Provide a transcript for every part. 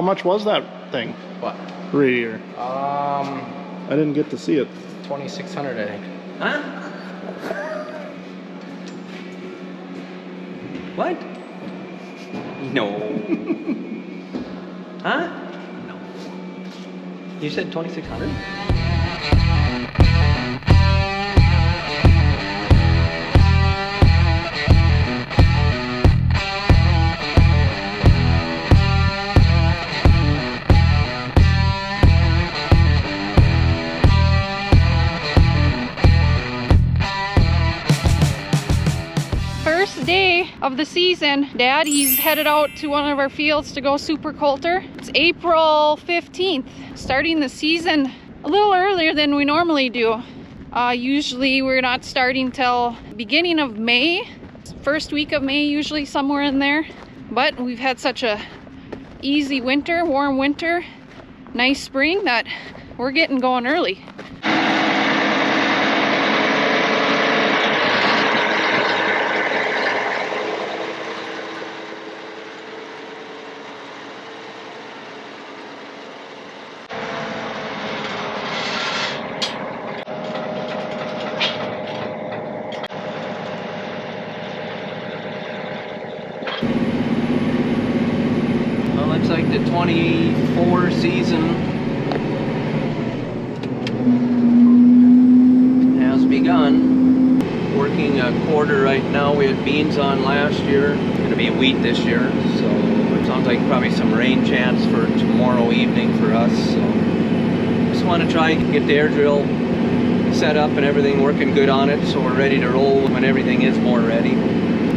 How much was that thing? What? Radiator. I didn't get to see it. 2,600, I think. Huh? What? No. Huh? No. You said 2,600? First day of the season, Dad, he's headed out to one of our fields to go super coulter. It's April 15th, starting the season a little earlier than we normally do. Usually we're not starting till beginning of May, first week of May, usually somewhere in there. But we've had such a easy winter, warm winter, nice spring that we're getting going early. Looks like the 24 season has begun. Working a quarter right now. We had beans on last year. Going to be wheat this year. So it sounds like probably some rain chance for tomorrow evening for us. So just want to try and get the air drill set up and everything working good on it. So we're ready to roll when everything is more ready.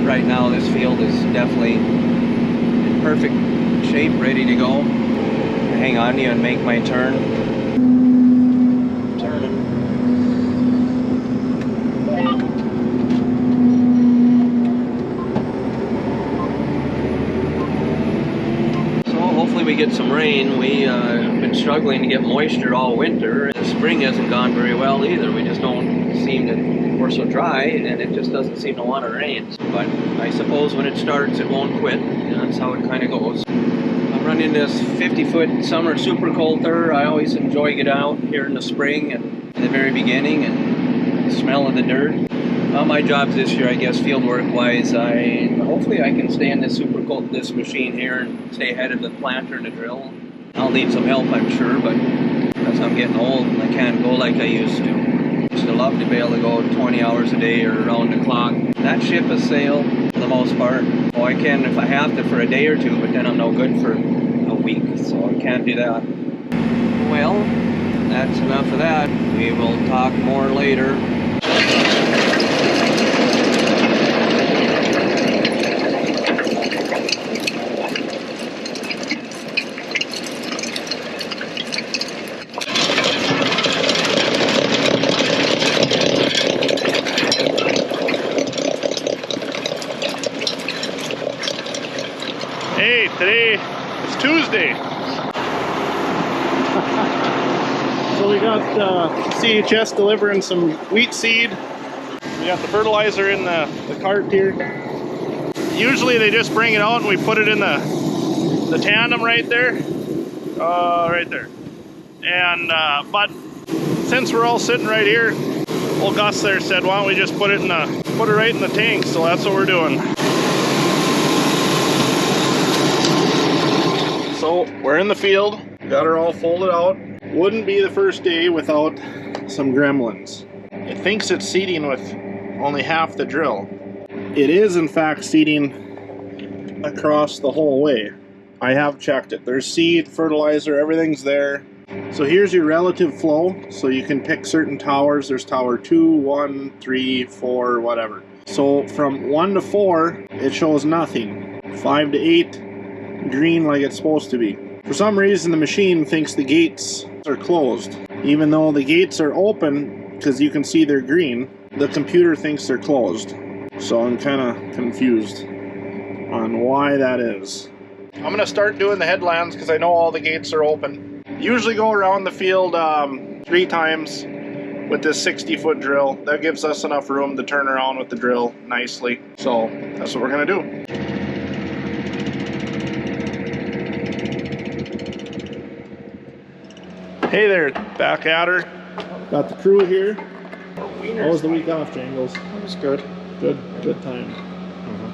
Right now this field is definitely in perfect shape, ready to go. Hang on to you and make my turn. Turning. So hopefully we get some rain. We have been struggling to get moisture all winter. The spring hasn't gone very well either. We just don't seem to, we're so dry and it just doesn't seem to want to rain. But I suppose when it starts it won't quit. And that's how it kind of goes. Running this 50-foot summer super coulter. I always enjoy getting out here in the spring and in the very beginning and the smell of the dirt. My jobs this year, I guess, field work wise, hopefully I can stay in this super colt, this machine here, and stay ahead of the planter and the drill. I'll need some help, I'm sure, but as I'm getting old, I can't go like I used to. Used to love to be able to go 20 hours a day or around the clock. That ship has sailed for the most part. Oh, I can if I have to for a day or two, but then I'm no good for a week, so I can't do that. Well, that's enough of that. We will talk more later. Hey, today is Tuesday. So we got CHS delivering some wheat seed. We got the fertilizer in the cart here. Usually they just bring it out and we put it in the tandem right there. Right there. And but since we're all sitting right here, old Gus there said, why don't we just put it right in the tank? So that's what we're doing. So we're in the field, got her all folded out. Wouldn't be the first day without some gremlins. It thinks it's seeding with only half the drill. It is in fact seeding across the whole way. I have checked it. There's seed, fertilizer, everything's there. So here's your relative flow. So you can pick certain towers. There's tower 2, 1, 3, 4, whatever. So from 1 to 4, it shows nothing. 5 to 8, green like it's supposed to be. For some reason the machine thinks the gates are closed. Even though the gates are open, because you can see they're green, the computer thinks they're closed. So I'm kind of confused on why that is. I'm going to start doing the headlands because I know all the gates are open. Usually go around the field 3 times with this 60-foot drill. That gives us enough room to turn around with the drill nicely. So that's what we're going to do. Hey there, back at her. Got the crew here. How was the week off, Jangles? It was good. Good time.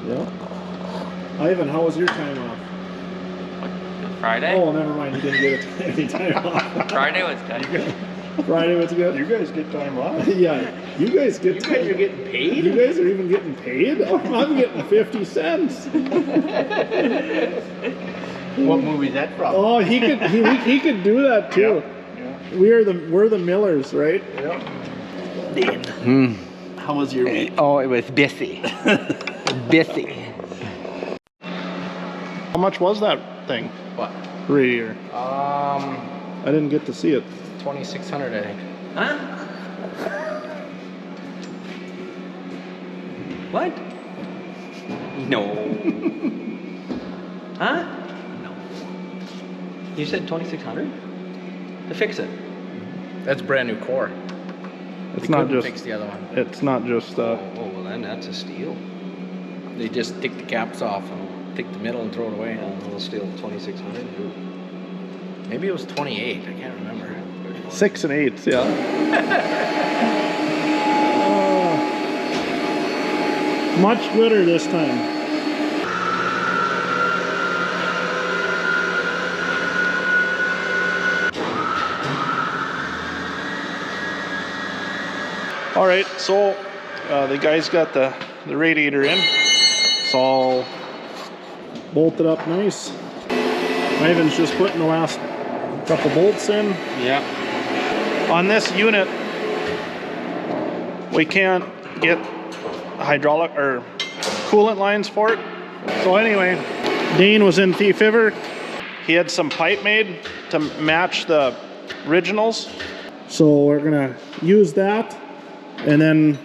Yeah. Ivan, how was your time off? Friday? Oh, never mind. You didn't get any time off. Friday was good. Friday was good. You guys get time off? Yeah. You guys get. You guys are getting paid? You guys are even getting paid? Oh, I'm getting 50 cents. What movie is that from? Oh, he could do that too. Yeah. We're the Millers, right? Yeah. How was your week? Oh, it was busy. Busy. How much was that thing? What? Radiator. Um, I didn't get to see it. 2,600, I think. Huh? What? No. Huh? No. You said 2,600 to fix it? That's brand new core. It's They not couldn't just. fix the other one. It's not just. Oh, well then that's a steal. They just take the caps off and take the middle and throw it away. A little steal, 2,600. Maybe it was 28. I can't remember. 6 and 8s, yeah. Much gooder this time. All right, so the guys got the radiator in. It's all bolted up nice. Ivan's just putting the last couple bolts in. Yeah. On this unit, we can't get hydraulic or coolant lines for it. So anyway, Dane was in Thief River. He had some pipe made to match the originals. So we're gonna use that, and then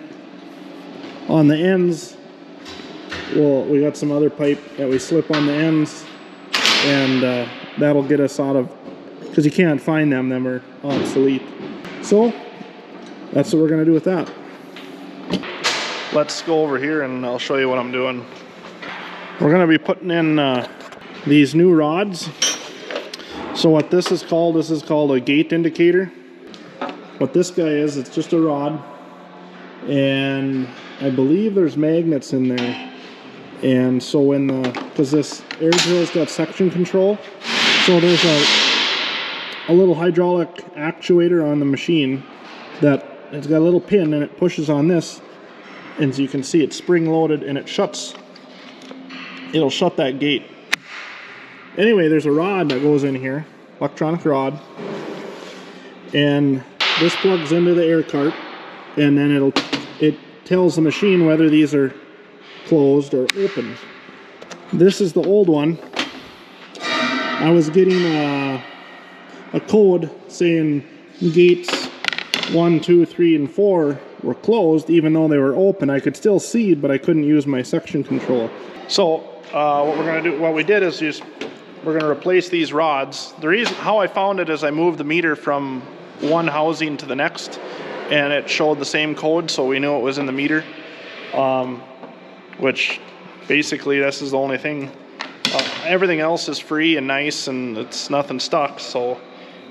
on the ends, well, we got some other pipe that we slip on the ends, and that'll get us out of, because you can't find them are obsolete. So that's what we're gonna do with that. Let's go over here and I'll show you what I'm doing. We're gonna be putting in these new rods. So what this is called a gate indicator. What this guy is, it's just a rod, and I believe there's magnets in there. And so when because this air drill's got suction control, so there's a little hydraulic actuator on the machine that it's got a little pin, and it pushes on this, and as you can see, it's spring loaded, and it'll shut that gate. Anyway, there's a rod that goes in here, electronic rod, and this plugs into the air cart, and then it tells the machine whether these are closed or open. This is the old one. I was getting a code saying gates 1, 2, 3, and 4 were closed, even though they were open. I could still seed, but I couldn't use my suction control. So what we did is we're gonna replace these rods. The reason how I found it is I moved the meter from one housing to the next, and it showed the same code, so we knew it was in the meter. Which basically this is the only thing. Everything else is free and nice, and it's nothing stuck. So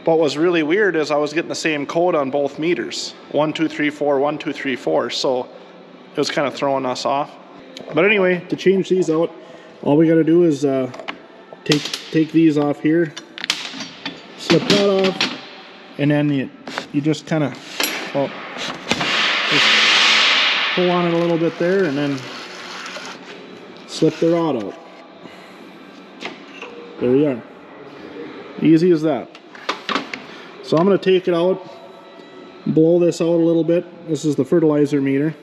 what was really weird is I was getting the same code on both meters, 1, 2, 3, 4, 1, 2, 3, 4. So it was kind of throwing us off. But anyway, to change these out, all we got to do is take these off here, slip that off, and then you just kind of just pull on it a little bit there, and then slip the rod out. There you are. Easy as that. So I'm going to take it out, blow this out a little bit. This is the fertilizer meter.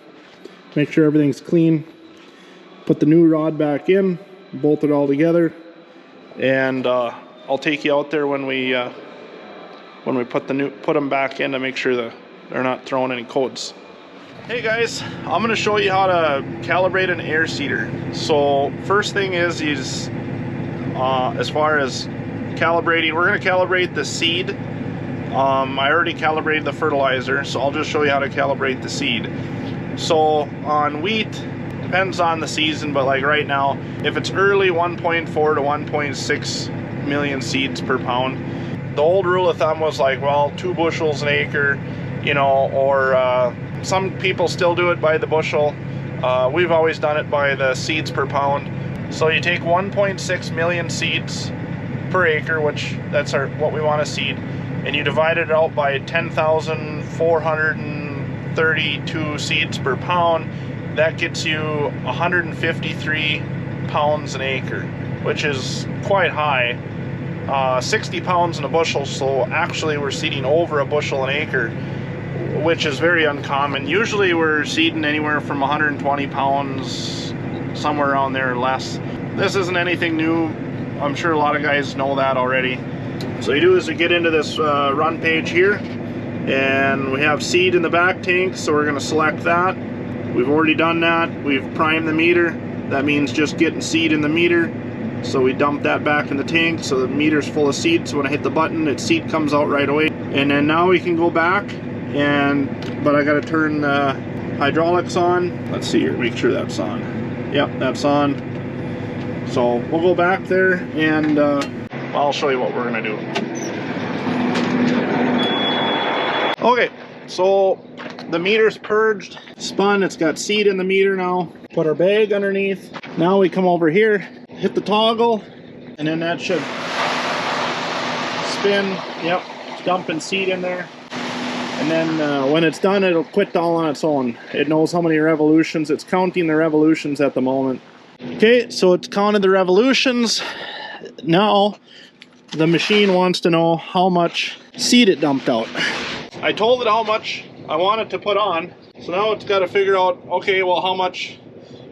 Make sure everything's clean. Put the new rod back in, bolt it all together, and I'll take you out there when we put them back in to make sure that they're not throwing any codes. Hey guys, I'm going to show you how to calibrate an air seeder. So first thing is as far as calibrating, we're going to calibrate the seed. I already calibrated the fertilizer, so I'll just show you how to calibrate the seed. So on wheat, depends on the season, but like right now, if it's early, 1.4 to 1.6 million seeds per pound. The old rule of thumb was like, well, 2 bushels an acre, you know, or some people still do it by the bushel. We've always done it by the seeds per pound. So you take 1.6 million seeds per acre, which that's what we want to seed, and you divide it out by 10,432 seeds per pound. That gets you 153 pounds an acre, which is quite high. 60 pounds in a bushel, so actually we're seeding over a bushel an acre, which is very uncommon. Usually we're seeding anywhere from 120 pounds, somewhere around there or less. This isn't anything new. I'm sure a lot of guys know that already. So you do is you get into this run page here, and we have seed in the back tank, so we're going to select that. We've already done that. We've primed the meter. That means just getting seed in the meter. So we dump that back in the tank, so the meter's full of seed, so when I hit the button, its seed comes out right away. And then now we can go back, but I gotta turn the hydraulics on. Let's see here, make sure that's on. Yep, that's on. So we'll go back there, and I'll show you what we're gonna do. Okay, so the meter's purged, spun, it's got seed in the meter now. Put our bag underneath. Now we come over here, hit the toggle, and then that should spin. Yep, it's dumping seed in there. And then when it's done, it'll quit all on its own. It knows how many revolutions. It's counting the revolutions at the moment. Okay, so it's counted the revolutions. Now the machine wants to know how much seed it dumped out. I told it how much I want it to put on. So now it's got to figure out, okay, well, how much,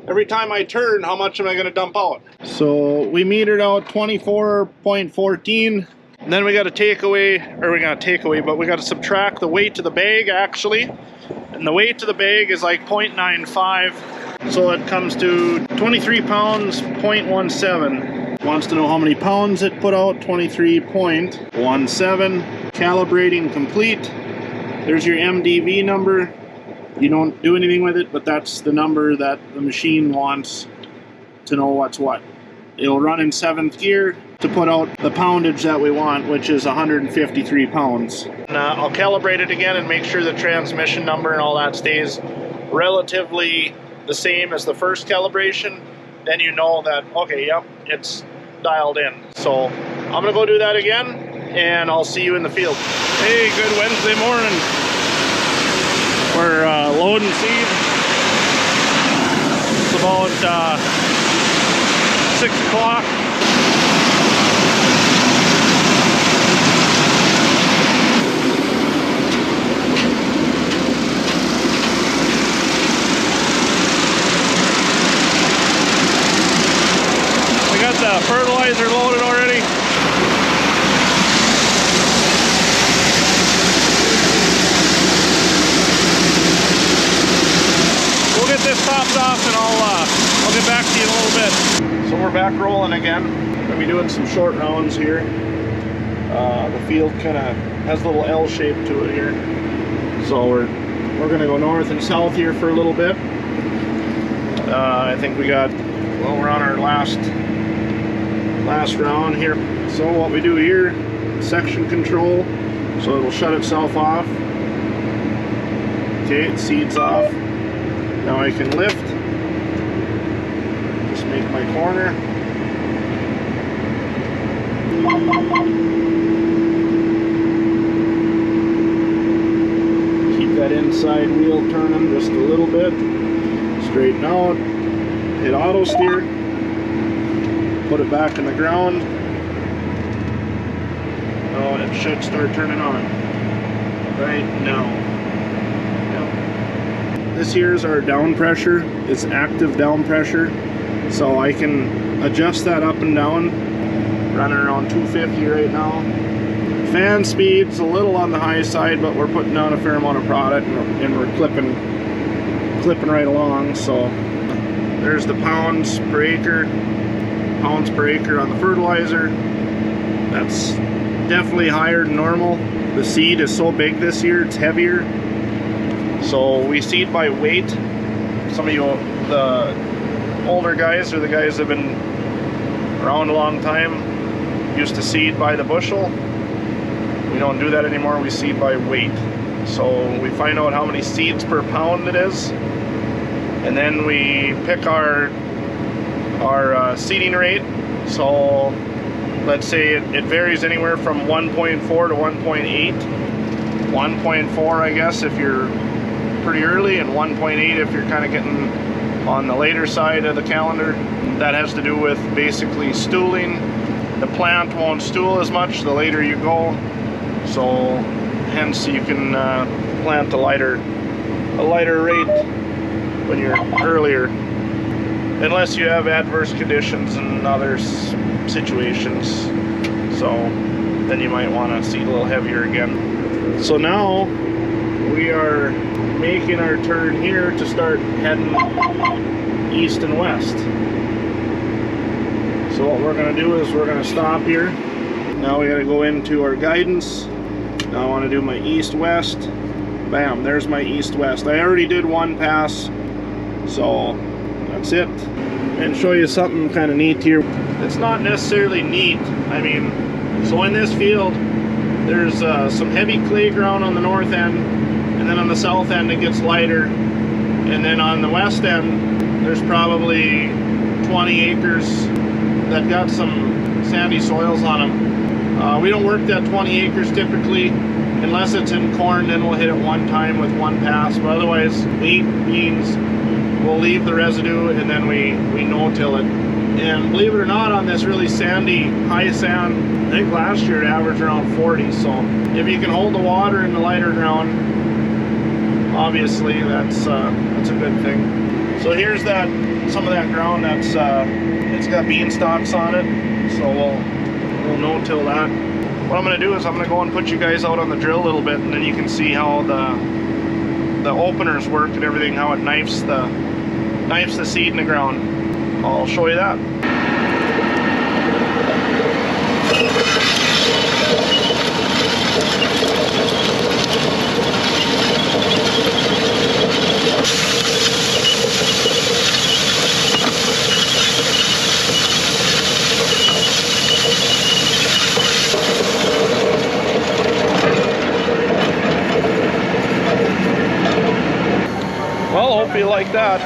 every time I turn, how much am I going to dump out? So we metered out 24.14. Then we got to take away, but we got to subtract the weight to the bag actually. And the weight to the bag is like 0.95. So it comes to 23 pounds, 0.17. Wants to know how many pounds it put out, 23.17. Calibrating complete. There's your MDV number. You don't do anything with it, but that's the number that the machine wants to know what's what. It'll run in 7th gear to put out the poundage that we want, which is 153 pounds. And, I'll calibrate it again and make sure the transmission number and all that stays relatively the same as the first calibration. Then you know that, okay, yep, it's dialed in. So I'm gonna go do that again, and I'll see you in the field. Hey, good Wednesday morning. We're loading seed. It's about 6 o'clock. We got the fertilizer loaded already. We'll get this topped off, and I'll get back to you in a little bit. So we're back rolling again. We're gonna be doing some short rounds here. The field kind of has a little L shape to it here. So we're gonna go north and south here for a little bit. I think we're on our last round here. So what we do here, section control, so it'll shut itself off. Okay, it seeds off. Now I can lift, just make my corner. Keep that inside wheel turning just a little bit. Straighten out, hit auto steer, put it back in the ground. Oh, it should start turning on right now. This here is our down pressure. It's active down pressure. So I can adjust that up and down. Running around 250 right now. Fan speed's a little on the high side, but we're putting down a fair amount of product, and we're clipping right along. So there's the pounds per acre on the fertilizer. That's definitely higher than normal. The seed is so big this year, it's heavier. So we seed by weight. Some of you, the older guys, or the guys that have been around a long time, used to seed by the bushel. We don't do that anymore, we seed by weight. So we find out how many seeds per pound it is, and then we pick our seeding rate. So let's say it varies anywhere from 1.4 to 1.8. 1.4 I guess if you're pretty early, and 1.8 if you're kind of getting on the later side of the calendar. That has to do with basically stooling. The plant won't stool as much the later you go, so hence you can plant a lighter rate when you're earlier, unless you have adverse conditions and other situations. So then you might want to seed a little heavier again. So now we are making our turn here to start heading east and west. So what we're going to do is we're going to stop here. Now we got to go into our guidance. Now I want to do my east-west. Bam, there's my east-west. I already did one pass, so that's it. And show you something kind of neat here. It's not necessarily neat. I mean, so in this field, there's some heavy clay ground on the north end, and then on the south end it gets lighter. And then on the west end, there's probably 20 acres that got some sandy soils on them. We don't work that 20 acres typically, unless it's in corn, then we'll hit it one time with one pass. But otherwise, wheat, beans, we'll leave the residue and then we no-till it. And believe it or not, on this really sandy, high sand, I think last year it averaged around 40. So if you can hold the water in the lighter ground, obviously that's a good thing. So here's some of that ground that's it's got bean stalks on it, so we'll no-till that. What I'm going to do is I'm going to go and put you guys out on the drill a little bit, and then you can see how the openers work and everything, how it knifes the seed in the ground. I'll show you that. Well, hope you like that.